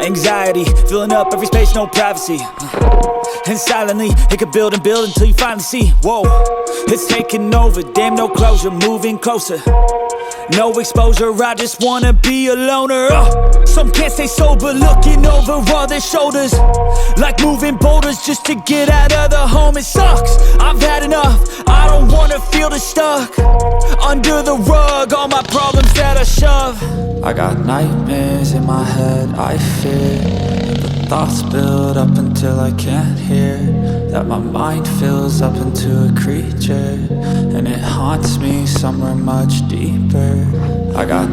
Anxiety, filling up every space, no privacy. And silently, it could build and build until you finally see, whoa, it's taking over, damn, no closure, moving closer. No exposure, I just wanna be a loner. Some can't stay sober, looking over all their shoulders, like moving boulders just to get out of the home. It sucks, I've had enough, I don't wanna feel the stuck under the rug, all my problems that I shove. I got nightmares in my head, I fear the thoughts build up until I can't hear, that my mind fills up into a creature, and it haunts me somewhere much deeper. I got